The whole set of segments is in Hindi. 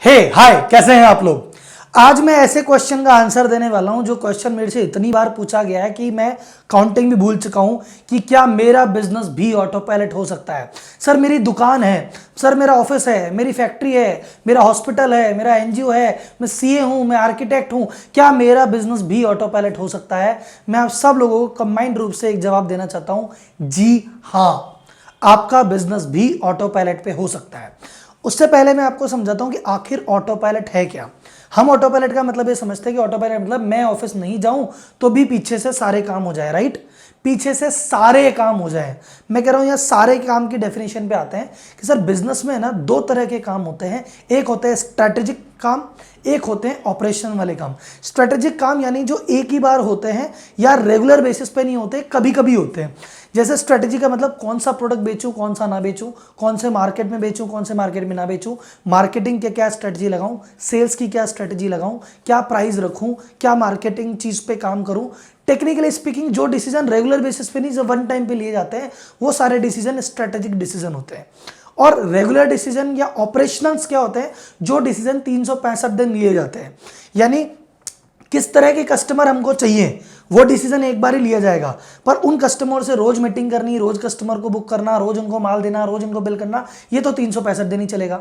हाय कैसे हैं आप लोग। आज मैं ऐसे क्वेश्चन का आंसर देने वाला हूं जो क्वेश्चन मेरे से इतनी बार पूछा गया है कि मैं काउंटिंग भी भूल चुका हूं कि क्या मेरा बिजनेस भी ऑटो पायलट हो सकता है। सर मेरी दुकान है, सर मेरा ऑफिस है, मेरी फैक्ट्री है, मेरा हॉस्पिटल है, मेरा एनजीओ है, मैं सीए हूं, मैं आर्किटेक्ट हूं, क्या मेरा बिजनेस भी ऑटो पायलट हो सकता है। मैं आप सब लोगों को कंबाइंड रूप से एक जवाब देना चाहता हूं, जी हाँ, आपका बिजनेस भी ऑटो पायलट पे हो सकता है। उससे पहले मैं आपको समझाता हूं कि आखिर ऑटो पायलट है क्या। हम ऑटो पायलट का मतलब ये समझते हैं कि ऑटो पायलट मतलब मैं ऑफिस नहीं जाऊं तो भी पीछे से सारे काम हो जाए, राइट। पीछे से सारे काम हो जाए। मैं कह रहा हूं यहां सारे काम की डेफिनेशन पे आते हैं कि सर बिजनेस में ना दो तरह के काम होते हैं, एक होते हैं स्ट्रेटेजिक काम, एक होते हैं ऑपरेशन वाले काम। स्ट्रेटेजिक काम यानी जो एक ही बार होते हैं या रेगुलर बेसिस पे नहीं होते, कभी कभी होते हैं। जैसे स्ट्रेटेजी का मतलब कौन सा प्रोडक्ट बेचूं, कौन सा ना बेचूं, कौन से मार्केट में बेचूं, कौन से मार्केट में ना बेचूं, मार्केटिंग के क्या स्ट्रेटजी लगाऊं, सेल्स की क्या स्ट्रेटजी लगाऊं, क्या प्राइस रखूं, क्या मार्केटिंग चीज पे काम करूं। टेक्निकली स्पीकिंग जो डिसीजन रेगुलर बेसिस पे नहीं, जो वन टाइम पे लिए जाते हैं, वो सारे डिसीजन स्ट्रेटेजिक डिसीजन होते हैं। और रेगुलर डिसीजन या ऑपरेशनल्स क्या होते हैं, जो डिसीजन 365 दिन लिए जाते हैं। यानी किस तरह के कस्टमर हमको चाहिए वो डिसीजन एक बार ही लिया जाएगा, पर उन कस्टमर से रोज मीटिंग करनी, रोज कस्टमर को बुक करना, रोज उनको माल देना, रोज उनको बिल करना, ये तो 365 दिन ही चलेगा।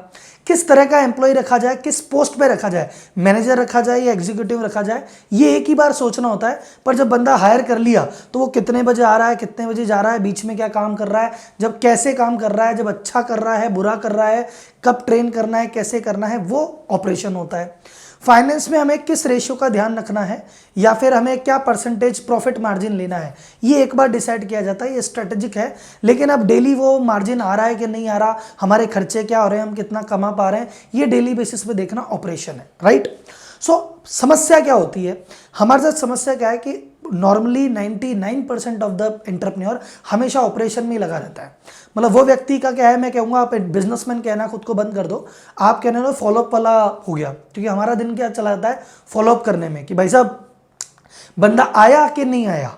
किस तरह का एम्प्लॉय रखा जाए, किस पोस्ट पे रखा जाए, मैनेजर रखा जाए या एग्जीक्यूटिव रखा जाए, ये एक ही बार सोचना होता है। पर जब बंदा हायर कर लिया तो वो कितने बजे आ रहा है, कितने बजे जा रहा है, बीच में क्या काम कर रहा है, जब कैसे काम कर रहा है, जब अच्छा कर रहा है, बुरा कर रहा है, कब ट्रेन करना है, कैसे करना है, वो ऑपरेशन होता है। फाइनेंस में हमें किस रेशियो का ध्यान रखना है या फिर हमें क्या परसेंटेज प्रॉफिट मार्जिन लेना है, ये एक बार डिसाइड किया जाता है। ये स्ट्रेटेजिक है। लेकिन अब डेली वो मार्जिन आ रहा है कि नहीं आ रहा, हमारे खर्चे क्या हो रहे हैं, हम कितना कमा पा रहे हैं, ये डेली बेसिस पे देखना ऑपरेशन है, राइट। समस्या क्या होती है हमारे साथ, समस्या क्या है कि नॉर्मली 99% ऑफ द एंटरप्रेन्योर हमेशा ऑपरेशन में ही लगा रहता है। मतलब वो व्यक्ति का क्या है, मैं कहूँगा आप बिजनेसमैन कहना खुद को बंद कर दो, आप कहने लो फॉलोअप वाला हो गया। क्योंकि हमारा दिन क्या चला जाता है फॉलोअप करने में कि भाई साहब बंदा आया कि नहीं आया,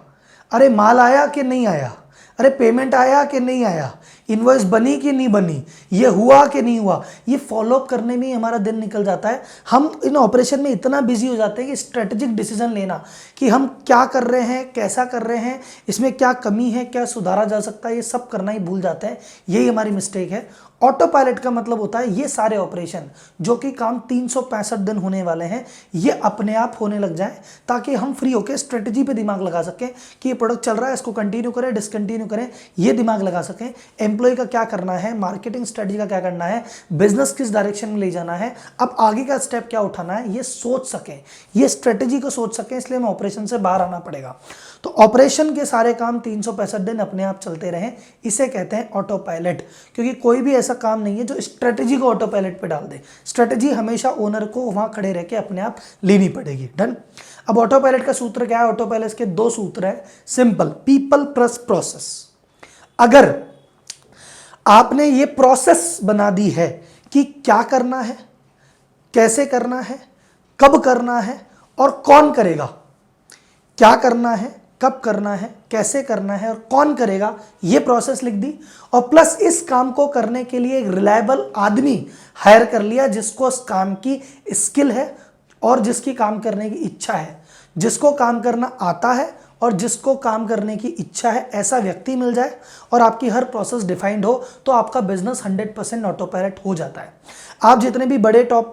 अरे माल आया कि नहीं आया, अरे पेमेंट आया कि नहीं आया, इनवॉइस बनी कि नहीं बनी, ये हुआ कि नहीं हुआ, ये फॉलोअप करने में ही हमारा दिन निकल जाता है। हम इन ऑपरेशन में इतना बिजी हो जाते हैं कि स्ट्रेटेजिक डिसीजन लेना कि हम क्या कर रहे हैं, कैसा कर रहे हैं, इसमें क्या कमी है, क्या सुधारा जा सकता है, ये सब करना ही भूल जाते हैं। यही हमारी मिस्टेक है। ऑटो पायलट का मतलब होता है ये सारे ऑपरेशन जो कि काम 365 दिन होने वाले हैं, ये अपने आप होने लग जाए ताकि हम फ्री होकर स्ट्रेटजी पे दिमाग लगा सकें कि ये प्रोडक्ट चल रहा है, इसको कंटिन्यू करें, डिसकंटिन्यू करें, ये दिमाग लगा सकें। एम्प्लॉय का क्या करना है, मार्केटिंग स्ट्रेटजी का क्या करना है, बिजनेस किस डायरेक्शन में ले जाना है, अब आगे का स्टेप क्या उठाना है, ये सोच सकें, ये स्ट्रेटजी को सोच सकें। इसलिए हमें ऑपरेशन से बाहर आना पड़ेगा। तो ऑपरेशन के सारे काम 365 दिन अपने आप चलते रहें, इसे कहते हैं ऑटो पायलट। क्योंकि कोई भी ऐसा काम नहीं है जो स्ट्रेटजी को ऑटो पायलट पे डाल दे। स्ट्रेटजी हमेशा ओनर को वहां खड़े रह के अपने आप लेनी पड़ेगी। डन। अब ऑटो पायलट का सूत्र क्या है, ऑटो पायलट के दो सूत्र है, सिंपल, पीपल प्लस प्रोसेस। अगर आपने ये प्रोसेस बना दी है कि क्या करना है, कैसे करना है, कब करना है और कौन करेगा, क्या करना है, कब करना है, कैसे करना है और कौन करेगा, ये प्रोसेस लिख दी। और प्लस इस काम को करने के लिए एक रिलायबल आदमी हायर कर लिया जिसको उस काम की स्किल है और जिसकी काम करने की इच्छा है, जिसको काम करना आता है और जिसको काम करने की इच्छा है, ऐसा व्यक्ति मिल जाए और आपकी हर प्रोसेस डिफाइंड हो तो आपका बिजनेस 100% ऑटो पायलट हो जाता है। आप जितने भी बड़े टॉप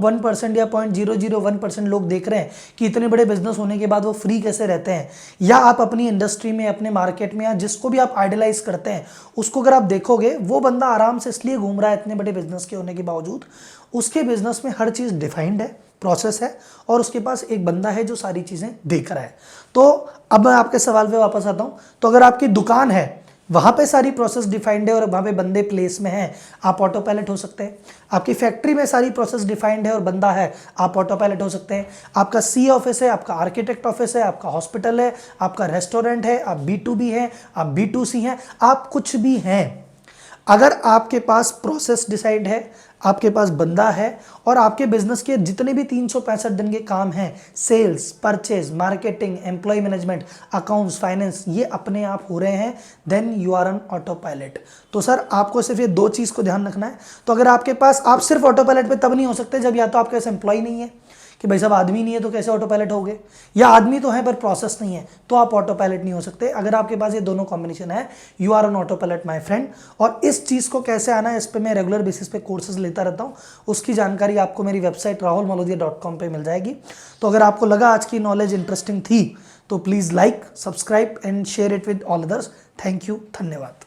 1% या 0.001% लोग देख रहे हैं कि इतने बड़े बिजनेस होने के बाद वो फ्री कैसे रहते हैं, या आप अपनी इंडस्ट्री में, अपने मार्केट में, या जिसको भी आप आइडलाइज करते हैं उसको अगर आप देखोगे, वो बंदा आराम से इसलिए घूम रहा है इतने बड़े बिजनेस के होने के बावजूद, उसके बिजनेस में हर चीज़ डिफाइंड है, प्रोसेस है और उसके पास एक बंदा है जो सारी चीज़ें देख रहा है। तो अब मैं आपके सवाल पे वापस आता हूँ। तो अगर आपकी दुकान है, वहाँ पे सारी प्रोसेस डिफाइंड है और वहाँ पे बंदे प्लेस में हैं, आप ऑटो पायलट हो सकते हैं। आपकी फैक्ट्री में सारी प्रोसेस डिफाइंड है और बंदा है, आप ऑटो पायलट हो सकते हैं। आपका सी ऑफिस है, आपका आर्किटेक्ट ऑफिस है, आपका हॉस्पिटल है, आपका रेस्टोरेंट है, आप B2B हैं, आप B2C हैं, आप कुछ भी हैं, अगर आपके पास प्रोसेस डिसाइड है, आपके पास बंदा है और आपके बिजनेस के जितने भी 365 दिन के काम हैं, sales, purchase, marketing, employ management, accounts, finance, ये अपने आप हो रहे हैं, then you are on autopilot. तो सर आपको सिर्फ ये 2 चीज़ को ध्यान रखना है। तो अगर आपके पास, आप सिर्फ ऑटो पायलट पे तब नहीं हो सकते जब या तो आपके पास एम्प्लॉय नहीं है कि भाई साहब आदमी नहीं है तो कैसे ऑटो पायलट होगे, या आदमी तो है पर प्रोसेस नहीं है, तो आप ऑटो पायलट नहीं हो सकते। अगर आपके पास ये दोनों कॉम्बिनेशन है, you are on autopilot my friend. और इस चीज़ को कैसे आना है, इस पर मैं रेगुलर बेसिस पे कोर्सेज लेता रहता हूँ, उसकी जानकारी आपको मेरी वेबसाइट rahulmalodia.com पे मिल जाएगी। तो अगर आपको लगा आज की नॉलेज इंटरेस्टिंग थी तो please like, subscribe and share it with all others. Thank you, धन्यवाद।